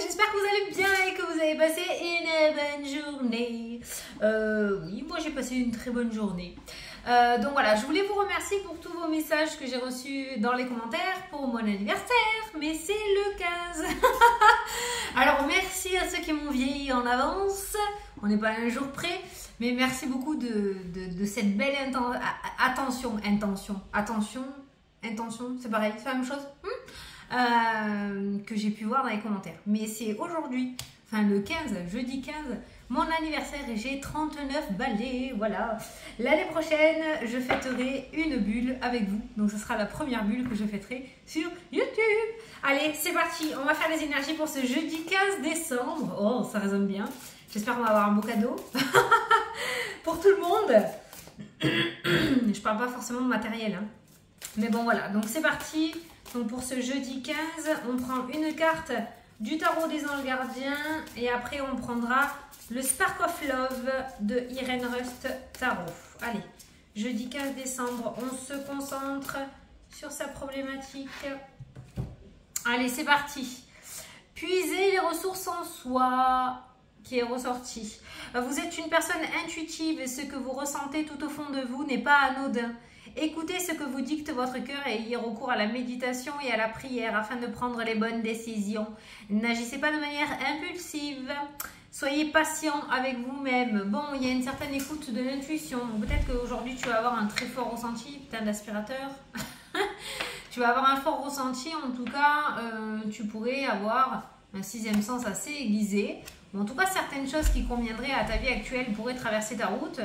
j'espère que vous allez bien et que vous avez passé une bonne journée. Oui, moi j'ai passé une très bonne journée. Donc voilà, je voulais vous remercier pour tous vos messages que j'ai reçus dans les commentaires pour mon anniversaire, mais c'est le 15. Alors merci à ceux qui m'ont vieilli en avance, on n'est pas à un jour près, mais merci beaucoup de cette belle intention, c'est pareil, c'est la même chose que j'ai pu voir dans les commentaires. Mais c'est aujourd'hui, enfin le 15, jeudi 15, mon anniversaire et j'ai 39 balais, voilà. L'année prochaine, je fêterai une bulle avec vous. Donc ce sera la première bulle que je fêterai sur YouTube. Allez, c'est parti, on va faire les énergies pour ce jeudi 15 décembre. Oh, ça résonne bien. J'espère qu'on va avoir un beau cadeau pour tout le monde. Je parle pas forcément de matériel, hein. Mais bon voilà, donc c'est parti. Donc pour ce jeudi 15, on prend une carte du tarot des anges gardiens et après on prendra le Spark of Love de Irene Rust Tarot. Allez, jeudi 15 décembre, on se concentre sur sa problématique. Allez, c'est parti. Puiser les ressources en soi, qui est ressorti. Vous êtes une personne intuitive et ce que vous ressentez tout au fond de vous n'est pas anodin. Écoutez ce que vous dicte votre cœur et ayez recours à la méditation et à la prière afin de prendre les bonnes décisions. N'agissez pas de manière impulsive. Soyez patient avec vous-même. Bon, il y a une certaine écoute de l'intuition. Peut-être qu'aujourd'hui, tu vas avoir un très fort ressenti. Putain d'aspirateur. Tu vas avoir un fort ressenti. En tout cas, tu pourrais avoir un sixième sens assez aiguisé. Bon, en tout cas, certaines choses qui conviendraient à ta vie actuelle pourraient traverser ta route.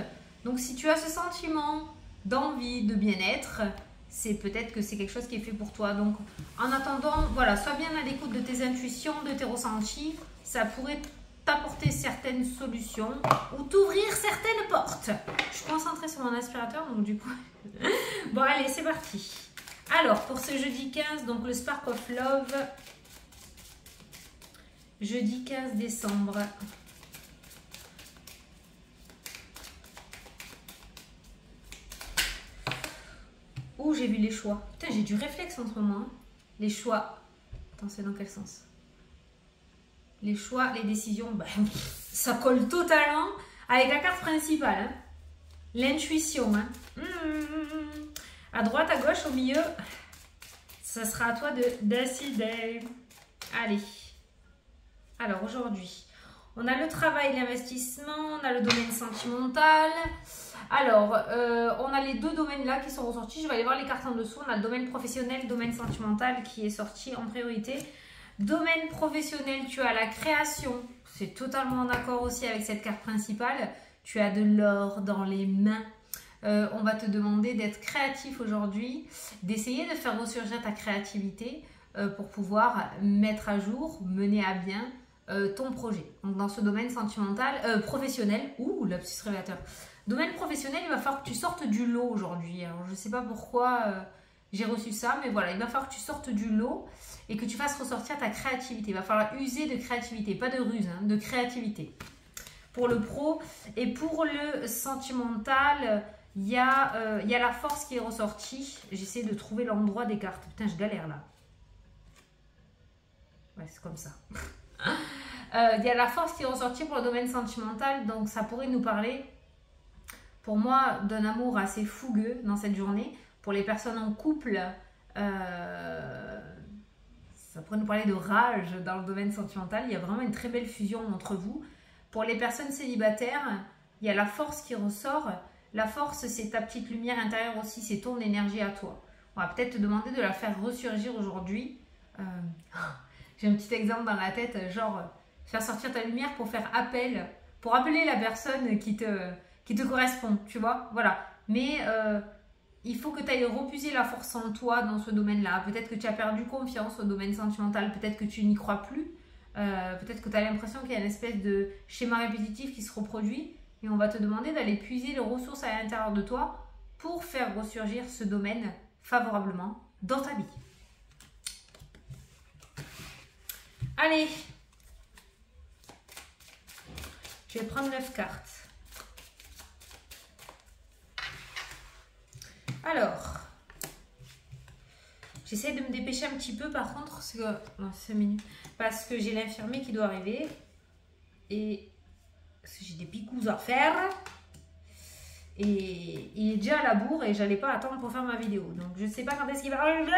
Donc, si tu as ce sentiment d'envie, de bien-être, c'est peut-être que c'est quelque chose qui est fait pour toi. Donc, en attendant, voilà, sois bien à l'écoute de tes intuitions, de tes ressentis. Ça pourrait t'apporter certaines solutions ou t'ouvrir certaines portes. Je suis concentrée sur mon aspirateur, donc du coup... Bon, allez, c'est parti. Alors, pour ce jeudi 15, donc le Spark of Love, jeudi 15 décembre. Oh, j'ai vu les choix. Putain, j'ai du réflexe en ce moment. Hein. Les choix. Attends, c'est dans quel sens? Les choix, les décisions, bah, ça colle totalement avec la carte principale. Hein. L'intuition. Hein. À droite, à gauche, au milieu, ça sera à toi de décider. Allez. Alors, aujourd'hui, on a le travail, l'investissement, on a le domaine sentimental. Alors, on a les deux domaines là qui sont ressortis. Je vais aller voir les cartes en dessous. On a le domaine professionnel, le domaine sentimental qui est sorti en priorité. Domaine professionnel, tu as la création. C'est totalement en accord aussi avec cette carte principale. Tu as de l'or dans les mains. On va te demander d'être créatif aujourd'hui, d'essayer de faire ressurgir ta créativité pour pouvoir mettre à jour, mener à bien ton projet. Donc dans ce domaine sentimental, professionnel, ouh, lapsus révélateur. Domaine professionnel, il va falloir que tu sortes du lot aujourd'hui. Alors je ne sais pas pourquoi j'ai reçu ça, mais voilà, il va falloir que tu sortes du lot et que tu fasses ressortir ta créativité. Il va falloir user de créativité, pas de ruse, hein, de créativité. Pour le pro et pour le sentimental, il y a la force qui est ressortie. J'essaie de trouver l'endroit des cartes. Putain, je galère là. Ouais, c'est comme ça. Il y a la force qui est ressortie pour le domaine sentimental. Donc, ça pourrait nous parler, pour moi, d'un amour assez fougueux dans cette journée. Pour les personnes en couple, ça pourrait nous parler de rage dans le domaine sentimental. Il y a vraiment une très belle fusion entre vous. Pour les personnes célibataires, il y a la force qui ressort. La force, c'est ta petite lumière intérieure aussi, c'est ton énergie à toi. On va peut-être te demander de la faire ressurgir aujourd'hui. J'ai un petit exemple dans la tête, genre faire sortir ta lumière pour faire appel, pour appeler la personne qui te correspond, tu vois, voilà. Mais il faut que tu ailles repuiser la force en toi dans ce domaine-là. Peut-être que tu as perdu confiance au domaine sentimental, peut-être que tu n'y crois plus. Peut-être que tu as l'impression qu'il y a une espèce de schéma répétitif qui se reproduit et on va te demander d'aller puiser les ressources à l'intérieur de toi pour faire ressurgir ce domaine favorablement dans ta vie. Allez, je vais prendre 9 cartes. Alors, J'essaie de me dépêcher un petit peu par contre, parce que, non, 5 minutes, parce que j'ai l'infirmier qui doit arriver et j'ai des picous à faire et il est déjà à la bourre et j'allais pas attendre pour faire ma vidéo. Donc je ne sais pas quand est-ce qu'il va arriver.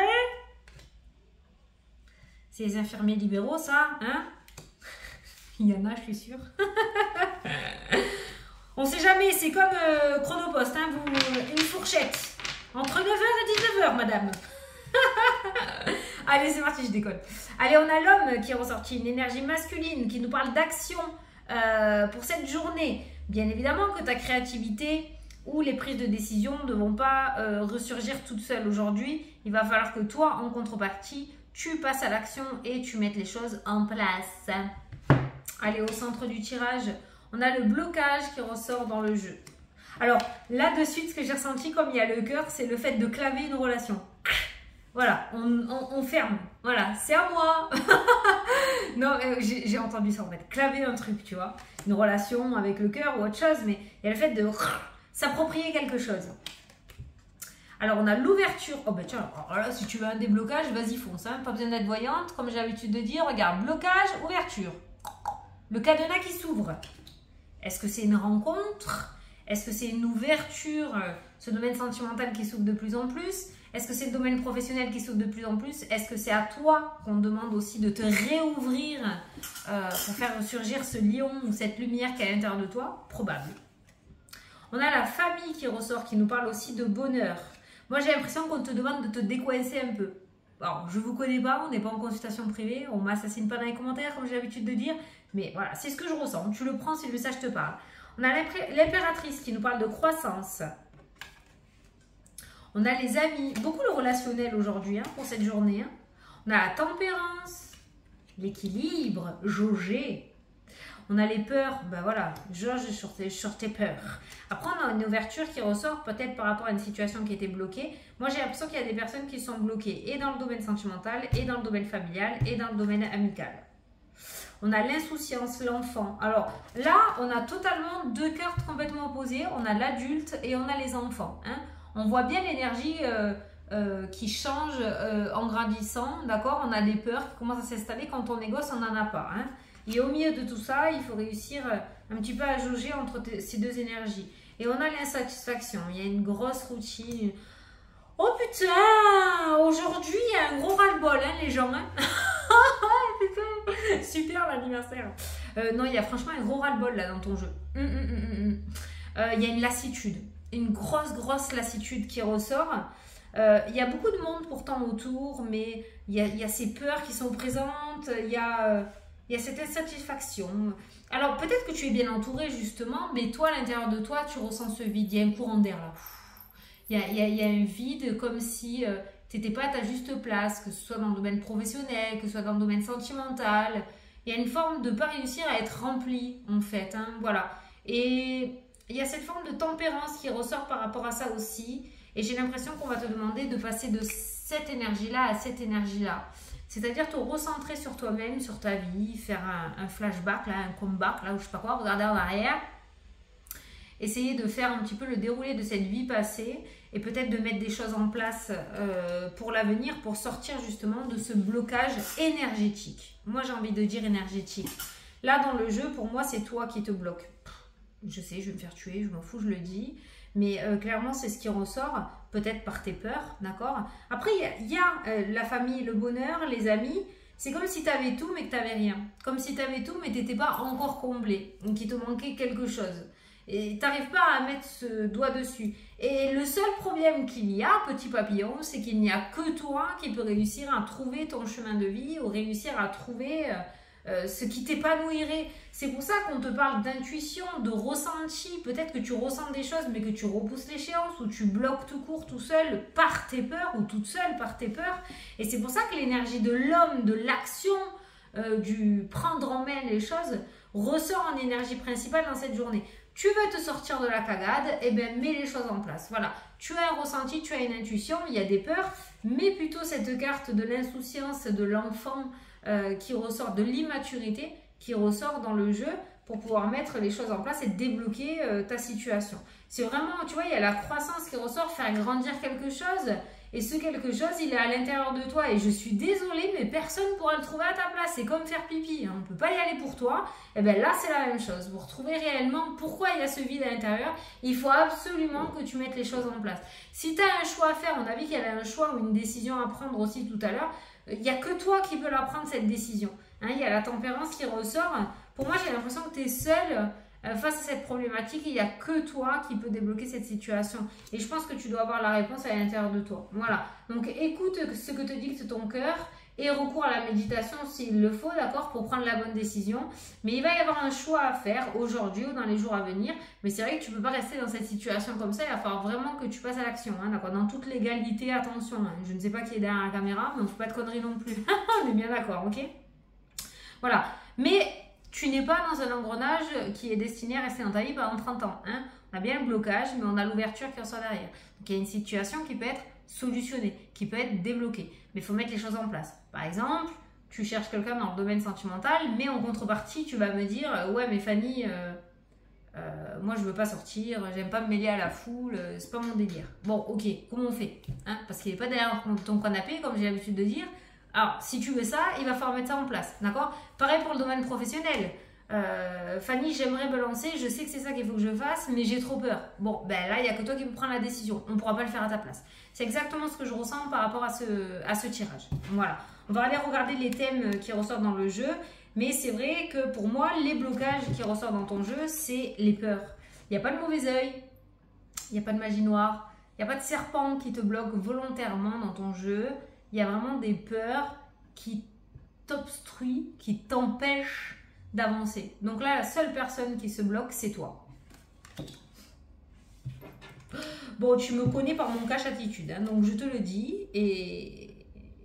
C'est les infirmiers libéraux ça, hein? Il y en a, je suis sûre. On sait jamais, c'est comme Chronopost, hein, une fourchette. Entre 9h et 19h, madame. Allez, c'est parti, je décolle. Allez, on a l'homme qui est ressorti, une énergie masculine qui nous parle d'action pour cette journée. Bien évidemment que ta créativité ou les prises de décision ne vont pas ressurgir toutes seules aujourd'hui. Il va falloir que toi, en contrepartie, tu passes à l'action et tu mettes les choses en place. Allez, au centre du tirage, on a le blocage qui ressort dans le jeu. Alors, là, de suite, ce que j'ai ressenti, comme il y a le cœur, c'est le fait de claver une relation. Voilà, on ferme. Voilà, c'est à moi. Non, j'ai entendu ça en fait. Claver un truc, tu vois. Une relation avec le cœur ou autre chose, mais il y a le fait de s'approprier quelque chose. Alors, on a l'ouverture. Oh, ben tiens, alors là, si tu veux un déblocage, vas-y, fonce. Hein. Pas besoin d'être voyante. Comme j'ai l'habitude de dire, regarde, blocage, ouverture. Le cadenas qui s'ouvre. Est-ce que c'est une rencontre? Est-ce que c'est une ouverture? Ce domaine sentimental qui s'ouvre de plus en plus? Est-ce que c'est le domaine professionnel qui s'ouvre de plus en plus? Est-ce que c'est à toi qu'on demande aussi de te réouvrir pour faire surgir ce lion ou cette lumière qui est à l'intérieur de toi? Probable. On a la famille qui ressort, qui nous parle aussi de bonheur. Moi, j'ai l'impression qu'on te demande de te décoincer un peu. Alors, je ne vous connais pas, on n'est pas en consultation privée, on ne m'assassine pas dans les commentaires, comme j'ai l'habitude de dire. Mais voilà, c'est ce que je ressens. Tu le prends si le message te parle. On a l'impératrice qui nous parle de croissance. On a les amis, beaucoup le relationnel aujourd'hui hein, pour cette journée. Hein. On a la tempérance, l'équilibre, jauger. On a les peurs, ben voilà, jauge sur tes peurs. Après, on a une ouverture qui ressort peut-être par rapport à une situation qui était bloquée. Moi, j'ai l'impression qu'il y a des personnes qui sont bloquées et dans le domaine sentimental, et dans le domaine familial, et dans le domaine amical. On a l'insouciance, l'enfant. Alors là, on a totalement deux cartes complètement opposées. On a l'adulte et on a les enfants. Hein. On voit bien l'énergie qui change en grandissant, d'accord? On a des peurs qui commencent à s'installer. Quand on est gosse, on n'en a pas. Hein. Et au milieu de tout ça, il faut réussir un petit peu à jauger entre ces deux énergies. Et on a l'insatisfaction. Il y a une grosse routine. Oh putain! Aujourd'hui, il y a un gros ras-le-bol, hein, les gens. Hein. Putain, super l'anniversaire. Non, il y a franchement un gros ras-le-bol là dans ton jeu. Il y a une lassitude. Une grosse lassitude qui ressort. Il y a beaucoup de monde pourtant autour, mais il y a ces peurs qui sont présentes, il y a cette insatisfaction. Alors peut-être que tu es bien entouré justement, mais toi à l'intérieur de toi, tu ressens ce vide, il y a un courant d'air là. Il y a un vide comme si tu n'étais pas à ta juste place, que ce soit dans le domaine professionnel, que ce soit dans le domaine sentimental. Il y a une forme de ne pas réussir à être rempli en fait, hein, voilà. Et il y a cette forme de tempérance qui ressort par rapport à ça aussi. Et j'ai l'impression qu'on va te demander de passer de cette énergie-là à cette énergie-là. C'est-à-dire te recentrer sur toi-même, sur ta vie, faire un flashback, là, un comeback, là, ou je sais pas quoi, regarder en arrière. Essayer de faire un petit peu le déroulé de cette vie passée et peut-être de mettre des choses en place pour l'avenir, pour sortir justement de ce blocage énergétique. Moi, j'ai envie de dire énergétique. Là, dans le jeu, pour moi, c'est toi qui te bloque. Je sais, je vais me faire tuer, je m'en fous, je le dis. Mais clairement, c'est ce qui ressort, peut-être par tes peurs, d'accord? Après, il y a la famille, le bonheur, les amis. C'est comme si tu avais tout, mais que tu n'avais rien. Comme si tu avais tout, mais tu n'étais pas encore comblé. Donc, il te manquait quelque chose. Et tu n'arrives pas à mettre ce doigt dessus. Et le seul problème qu'il y a, petit papillon, c'est qu'il n'y a que toi qui peux réussir à trouver ton chemin de vie ou réussir à trouver ce qui t'épanouirait. C'est pour ça qu'on te parle d'intuition, de ressenti. Peut-être que tu ressens des choses, mais que tu repousses l'échéance ou tu bloques tout court, tout seul, par tes peurs ou toute seule par tes peurs. Et c'est pour ça que l'énergie de l'homme, de l'action, du prendre en main les choses, ressort en énergie principale dans cette journée. Tu veux te sortir de la cagade, et bien mets les choses en place. Voilà, tu as un ressenti, tu as une intuition, il y a des peurs, mais plutôt cette carte de l'insouciance, de l'enfant qui ressort, de l'immaturité qui ressort dans le jeu pour pouvoir mettre les choses en place et débloquer ta situation. C'est vraiment, tu vois, il y a la croissance qui ressort, faire grandir quelque chose Et ce quelque chose, il est à l'intérieur de toi. Et je suis désolée, mais personne ne pourra le trouver à ta place. C'est comme faire pipi, hein. On ne peut pas y aller pour toi. Et bien là, c'est la même chose. Pour trouver réellement pourquoi il y a ce vide à l'intérieur, il faut absolument que tu mettes les choses en place. Si tu as un choix à faire, on a vu qu'il y avait un choix ou une décision à prendre aussi tout à l'heure, il n'y a que toi qui peux la prendre, cette décision. Hein, il y a la tempérance qui ressort. Pour moi, j'ai l'impression que tu es seule face à cette problématique. Il n'y a que toi qui peux débloquer cette situation. Et je pense que tu dois avoir la réponse à l'intérieur de toi. Voilà. Donc, écoute ce que te dicte ton cœur et recours à la méditation s'il le faut, d'accord, pour prendre la bonne décision. Mais il va y avoir un choix à faire aujourd'hui ou dans les jours à venir. Mais c'est vrai que tu ne peux pas rester dans cette situation comme ça. Il va falloir vraiment que tu passes à l'action, hein, d'accord, dans toute légalité, attention. Hein. Je ne sais pas qui est derrière la caméra, mais on ne fait pas de conneries non plus. On est bien d'accord, ok? Voilà. Mais tu n'es pas dans un engrenage qui est destiné à rester dans ta vie pendant 30 ans. Hein. On a bien le blocage, mais on a l'ouverture qui ressort derrière. Donc il y a une situation qui peut être solutionnée, qui peut être débloquée. Mais il faut mettre les choses en place. Par exemple, tu cherches quelqu'un dans le domaine sentimental, mais en contrepartie, tu vas me dire « Ouais, mais Fanny, moi je veux pas sortir, j'aime pas me mêler à la foule, c'est pas mon délire. » Bon, ok, comment on fait, hein? Parce qu'il n'est pas derrière ton canapé, comme j'ai l'habitude de dire. Alors, si tu veux ça, il va falloir mettre ça en place, d'accord? Pareil pour le domaine professionnel. Fanny, j'aimerais me lancer, je sais que c'est ça qu'il faut que je fasse, mais j'ai trop peur. Bon, ben là, il n'y a que toi qui peux prendre la décision. On ne pourra pas le faire à ta place. C'est exactement ce que je ressens par rapport à ce tirage. Voilà. On va aller regarder les thèmes qui ressortent dans le jeu, mais c'est vrai que pour moi, les blocages qui ressortent dans ton jeu, c'est les peurs. Il n'y a pas de mauvais œil, il n'y a pas de magie noire, il n'y a pas de serpent qui te bloque volontairement dans ton jeu. Il y a vraiment des peurs qui t'obstruent, qui t'empêchent d'avancer. Donc là, la seule personne qui se bloque, c'est toi. Bon, tu me connais par mon cache attitude, hein, donc je te le dis, et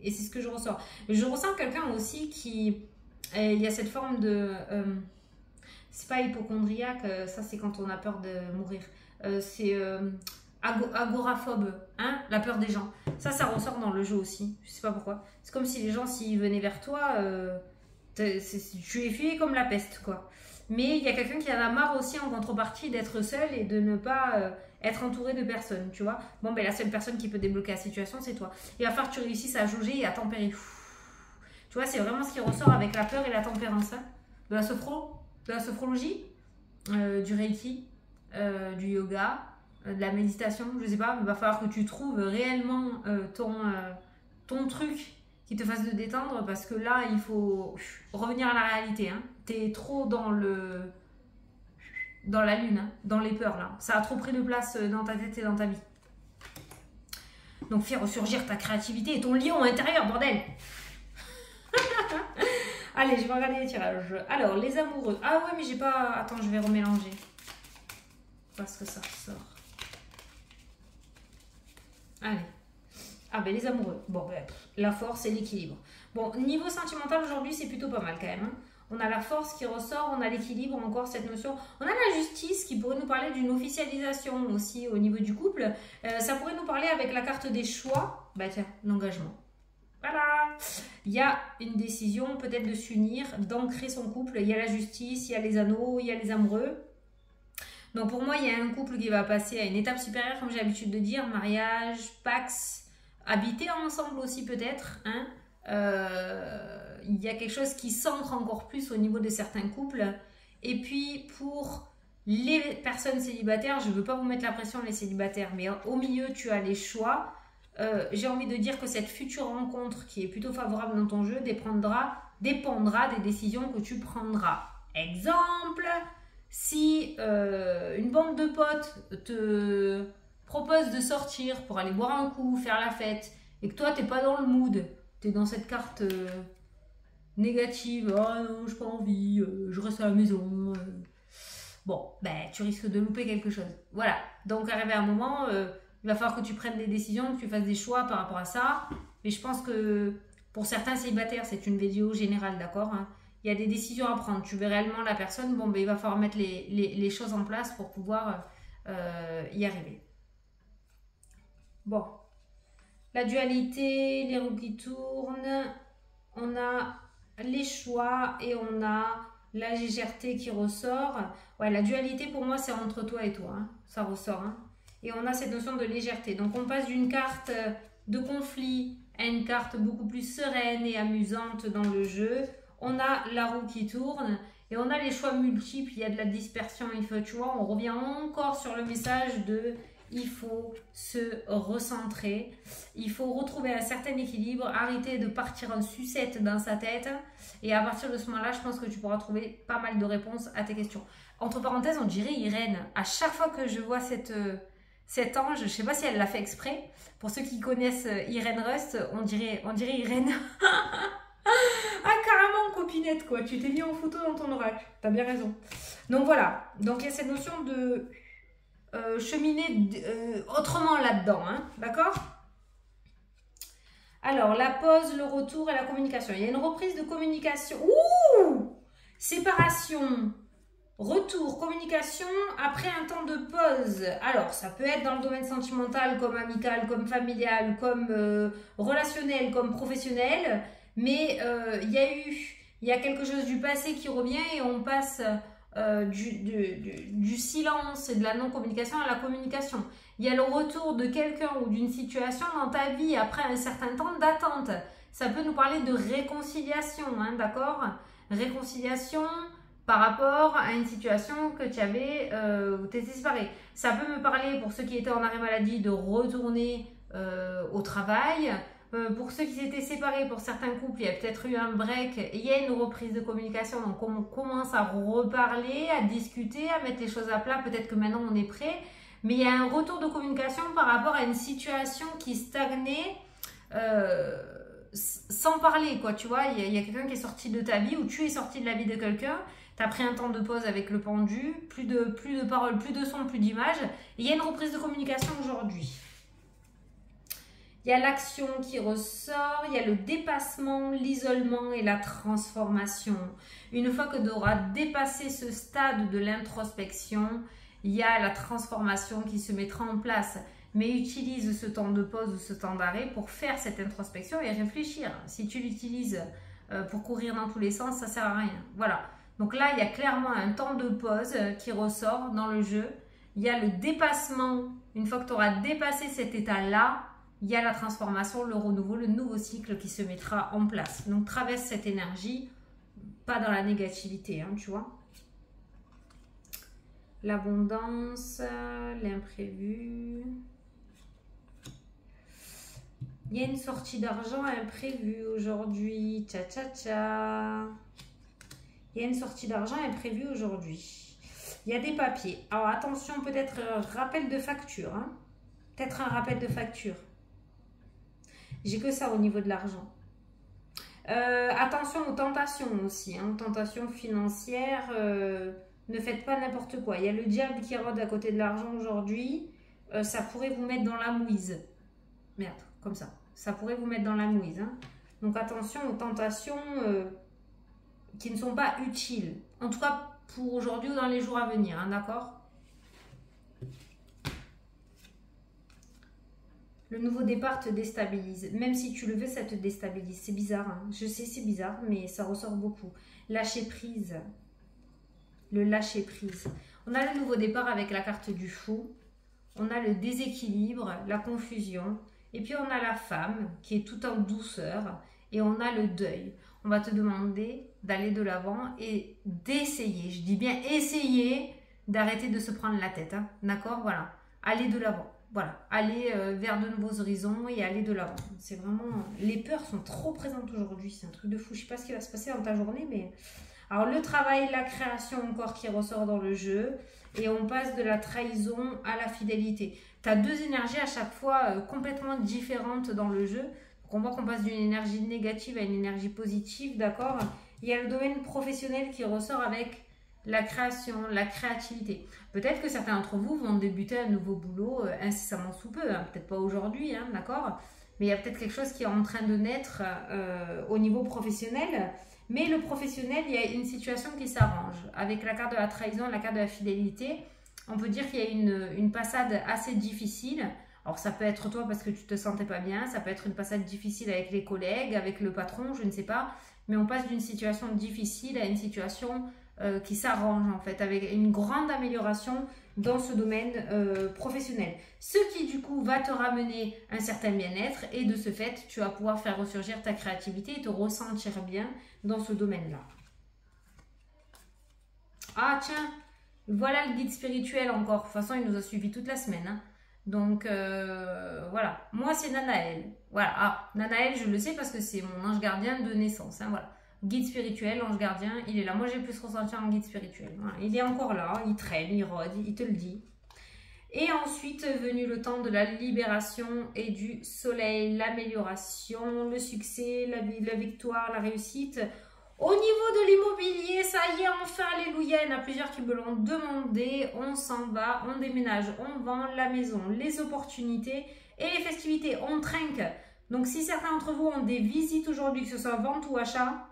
c'est ce que je ressens. Je ressens quelqu'un aussi qui... il y a cette forme de... c'est pas hypocondriaque, ça c'est quand on a peur de mourir. C'est... agoraphobe, hein, la peur des gens. Ça ressort dans le jeu aussi. Je sais pas pourquoi. C'est comme si les gens, s'ils venaient vers toi, tu les fuyais comme la peste, quoi. Mais il y a quelqu'un qui en a marre aussi en contrepartie d'être seul et de ne pas être entouré de personnes, tu vois. Bon, ben la seule personne qui peut débloquer la situation, c'est toi. Il va falloir que tu réussisses à jauger et à tempérer. Tu vois, c'est vraiment ce qui ressort avec la peur et la tempérance. Hein. De la sophrologie, du reiki, du yoga, de la méditation, je sais pas, mais il va falloir que tu trouves réellement ton truc qui te fasse de détendre, parce que là, il faut revenir à la réalité. Hein. Tu es trop dans la lune, hein, dans les peurs, là. Ça a trop pris de place dans ta tête et dans ta vie. Donc, fais ressurgir ta créativité et ton lion intérieur, bordel. Allez, je vais regarder les tirages. Alors, les amoureux. Ah ouais, mais j'ai pas... Attends, je vais remélanger. Parce que ça ressort. Allez. Ah ben les amoureux. Bon, ben, la force et l'équilibre. Bon, niveau sentimental aujourd'hui, c'est plutôt pas mal quand même. Hein. On a la force qui ressort, on a l'équilibre, encore cette notion. On a la justice qui pourrait nous parler d'une officialisation aussi au niveau du couple. Ça pourrait nous parler avec la carte des choix. Bah tiens, l'engagement. Voilà. Il y a une décision peut-être de s'unir, d'ancrer son couple. Il y a la justice, il y a les anneaux, il y a les amoureux. Donc pour moi, il y a un couple qui va passer à une étape supérieure, comme j'ai l'habitude de dire, mariage, pax, habiter ensemble aussi peut-être. Hein. Il y a quelque chose qui s'ancre encore plus au niveau de certains couples. Et puis pour les personnes célibataires, je ne veux pas vous mettre la pression les célibataires, mais au milieu tu as les choix. J'ai envie de dire que cette future rencontre qui est plutôt favorable dans ton jeu dépendra des décisions que tu prendras. Exemple, si une bande de potes te propose de sortir pour aller boire un coup, faire la fête, et que toi t'es pas dans le mood, t'es dans cette carte négative, ah non j'ai pas envie, je reste à la maison, bon ben tu risques de louper quelque chose. Voilà, donc arrivé à un moment, il va falloir que tu prennes des décisions, que tu fasses des choix par rapport à ça, mais je pense que pour certains célibataires, c'est une vidéo générale, d'accord, hein. Il y a des décisions à prendre, tu veux réellement la personne, bon ben il va falloir mettre les choses en place pour pouvoir y arriver. Bon, la dualité, les roues qui tournent, on a les choix et on a la légèreté qui ressort. Ouais, la dualité pour moi c'est entre toi et toi, hein. Ça ressort. Hein. Et on a cette notion de légèreté. Donc on passe d'une carte de conflit à une carte beaucoup plus sereine et amusante dans le jeu. On a la roue qui tourne et on a les choix multiples. Il y a de la dispersion. Il faut, tu vois, on revient encore sur le message de il faut se recentrer. Il faut retrouver un certain équilibre. Arrêter de partir en sucette dans sa tête. Et à partir de ce moment-là, je pense que tu pourras trouver pas mal de réponses à tes questions. Entre parenthèses, on dirait Irène. À chaque fois que je vois cet ange, je ne sais pas si elle l'a fait exprès. Pour ceux qui connaissent Irène Rust, on dirait Irène. Ah, carrément, copinette, quoi. Tu t'es mis en photo dans ton oracle. T'as bien raison. Donc voilà. Donc il y a cette notion de cheminer autrement là-dedans. Hein. D'accord? Alors, la pause, le retour et la communication. Il y a une reprise de communication. Ouh! Séparation. Retour, communication, après un temps de pause. Alors, ça peut être dans le domaine sentimental, comme amical, comme familial, comme relationnel, comme professionnel. Mais il y a quelque chose du passé qui revient et on passe du silence et de la non-communication à la communication. Il y a le retour de quelqu'un ou d'une situation dans ta vie après un certain temps d'attente. Ça peut nous parler de réconciliation, hein, d'accord? Réconciliation par rapport à une situation que tu avais où tu étais séparé. Ça peut me parler, pour ceux qui étaient en arrêt maladie, de retourner au travail. Pour ceux qui s'étaient séparés, pour certains couples, il y a peut-être eu un break et il y a une reprise de communication. Donc, on commence à reparler, à discuter, à mettre les choses à plat. Peut-être que maintenant, on est prêt. Mais il y a un retour de communication par rapport à une situation qui stagnait sans parler, quoi. Tu vois, il y a quelqu'un qui est sorti de ta vie ou tu es sorti de la vie de quelqu'un. Tu as pris un temps de pause avec le pendu, plus de paroles, plus de sons, plus d'images. Il y a une reprise de communication aujourd'hui. Il y a l'action qui ressort, il y a le dépassement, l'isolement et la transformation. Une fois que tu auras dépassé ce stade de l'introspection, il y a la transformation qui se mettra en place. Mais utilise ce temps de pause ou ce temps d'arrêt pour faire cette introspection et réfléchir. Si tu l'utilises pour courir dans tous les sens, ça ne sert à rien. Voilà. Donc là, il y a clairement un temps de pause qui ressort dans le jeu. Il y a le dépassement. Une fois que tu auras dépassé cet état-là, il y a la transformation, le renouveau, le nouveau cycle qui se mettra en place. Donc, traverse cette énergie, pas dans la négativité, hein, tu vois. L'abondance, l'imprévu. Il y a une sortie d'argent imprévue aujourd'hui. Tcha tcha tcha. Il y a une sortie d'argent imprévue aujourd'hui. Il y a des papiers. Alors, attention, peut-être rappel de facture. Hein. Peut-être un rappel de facture. J'ai que ça au niveau de l'argent. Attention aux tentations aussi. Hein. Tentations financières. Ne faites pas n'importe quoi. Il y a le diable qui rôde à côté de l'argent aujourd'hui. Ça pourrait vous mettre dans la mouise. Merde, comme ça. Ça pourrait vous mettre dans la mouise. Hein. Donc attention aux tentations qui ne sont pas utiles. En tout cas, pour aujourd'hui ou dans les jours à venir. Hein, d'accord ? Le nouveau départ te déstabilise. Même si tu le veux, ça te déstabilise. C'est bizarre. Hein. Je sais, c'est bizarre, mais ça ressort beaucoup. Lâcher prise. Le lâcher prise. On a le nouveau départ avec la carte du fou. On a le déséquilibre, la confusion. Et puis on a la femme qui est tout en douceur. Et on a le deuil. On va te demander d'aller de l'avant et d'essayer. Je dis bien essayer d'arrêter de se prendre la tête. Hein. D'accord ? Voilà. Aller de l'avant. Voilà, aller vers de nouveaux horizons et aller de l'avant. C'est vraiment... Les peurs sont trop présentes aujourd'hui, c'est un truc de fou. Je ne sais pas ce qui va se passer dans ta journée, mais... Alors, le travail, la création encore qui ressort dans le jeu. Et on passe de la trahison à la fidélité. Tu as deux énergies à chaque fois complètement différentes dans le jeu. Donc, on voit qu'on passe d'une énergie négative à une énergie positive, d'accord ? Il y a le domaine professionnel qui ressort avec... la création, la créativité. Peut-être que certains d'entre vous vont débuter un nouveau boulot incessamment sous peu, hein. Peut-être pas aujourd'hui, hein, d'accord ? Mais il y a peut-être quelque chose qui est en train de naître au niveau professionnel. Mais le professionnel, il y a une situation qui s'arrange. Avec la carte de la trahison, la carte de la fidélité, on peut dire qu'il y a une passade assez difficile. Alors ça peut être toi parce que tu te sentais pas bien, ça peut être une passade difficile avec les collègues, avec le patron, je ne sais pas. Mais on passe d'une situation difficile à une situation... qui s'arrange en fait, avec une grande amélioration dans ce domaine professionnel. Ce qui du coup va te ramener un certain bien-être et de ce fait, tu vas pouvoir faire ressurgir ta créativité et te ressentir bien dans ce domaine-là. Ah tiens, voilà le guide spirituel encore. De toute façon, il nous a suivis toute la semaine. Hein. Donc voilà, moi c'est Nanaël. Voilà, ah, Nanaël, je le sais parce que c'est mon ange gardien de naissance. Hein, voilà. Guide spirituel, ange gardien, il est là. Moi j'ai plus ressenti en guide spirituel. Voilà. Il est encore là, il traîne, il rôde, il te le dit. Et ensuite est venu le temps de la libération et du soleil, l'amélioration, le succès, la victoire, la réussite. Au niveau de l'immobilier, ça y est, enfin, alléluia, il y en a plusieurs qui me l'ont demandé. On s'en va, on déménage, on vend la maison, les opportunités et les festivités, on trinque. Donc, si certains d'entre vous ont des visites aujourd'hui, que ce soit vente ou achat,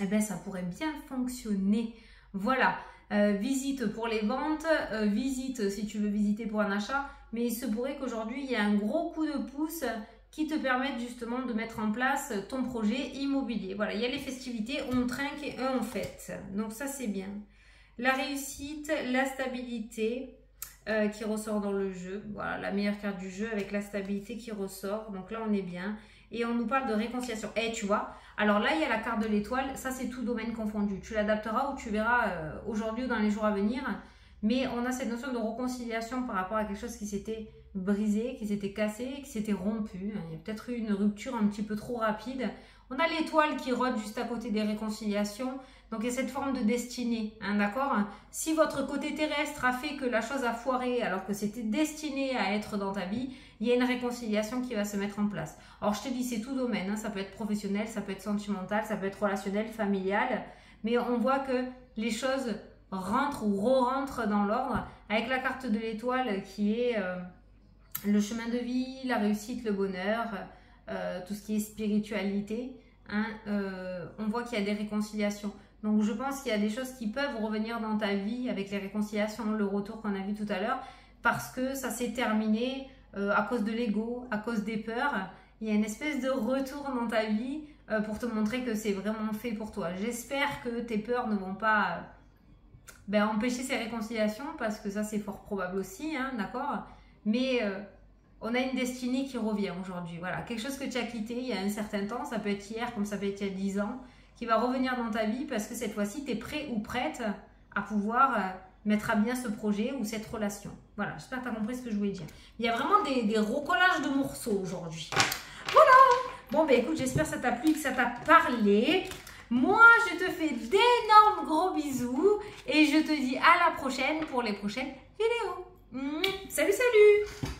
eh bien, ça pourrait bien fonctionner. Voilà, visite pour les ventes, visite si tu veux visiter pour un achat. Mais il se pourrait qu'aujourd'hui, il y ait un gros coup de pouce qui te permettent justement de mettre en place ton projet immobilier. Voilà, il y a les festivités, on trinque et on fête. Donc ça, c'est bien. La réussite, la stabilité qui ressort dans le jeu. Voilà, la meilleure carte du jeu avec la stabilité qui ressort. Donc là, on est bien. Et on nous parle de réconciliation. Et tu vois, alors là, il y a la carte de l'étoile. Ça, c'est tout domaine confondu. Tu l'adapteras ou tu verras aujourd'hui ou dans les jours à venir. Mais on a cette notion de réconciliation par rapport à quelque chose qui s'était brisé, qui s'était cassé, qui s'était rompu. Il y a peut-être eu une rupture un petit peu trop rapide. On a l'étoile qui rôde juste à côté des réconciliations. Donc, il y a cette forme de destinée, hein, d'accord? Si votre côté terrestre a fait que la chose a foiré alors que c'était destiné à être dans ta vie, il y a une réconciliation qui va se mettre en place. Alors, je te dis, c'est tout domaine. Hein, ça peut être professionnel, ça peut être sentimental, ça peut être relationnel, familial. Mais on voit que les choses rentrent ou re-rentrent dans l'ordre avec la carte de l'étoile qui est le chemin de vie, la réussite, le bonheur, tout ce qui est spiritualité. Hein, on voit qu'il y a des réconciliations. Donc, je pense qu'il y a des choses qui peuvent revenir dans ta vie avec les réconciliations, le retour qu'on a vu tout à l'heure, parce que ça s'est terminé à cause de l'ego, à cause des peurs. Il y a une espèce de retour dans ta vie pour te montrer que c'est vraiment fait pour toi. J'espère que tes peurs ne vont pas empêcher ces réconciliations, parce que ça, c'est fort probable aussi, hein, d'accord? Mais on a une destinée qui revient aujourd'hui. Voilà, quelque chose que tu as quitté il y a un certain temps, ça peut être hier comme ça peut être il y a 10 ans, qui va revenir dans ta vie parce que cette fois-ci, tu es prêt ou prête à pouvoir mettre à bien ce projet ou cette relation. Voilà, j'espère que tu as compris ce que je voulais dire. Il y a vraiment des recollages de morceaux aujourd'hui. Voilà. Bon, ben écoute, j'espère que ça t'a plu, que ça t'a parlé. Moi, je te fais d'énormes gros bisous et je te dis à la prochaine pour les prochaines vidéos. Salut, salut!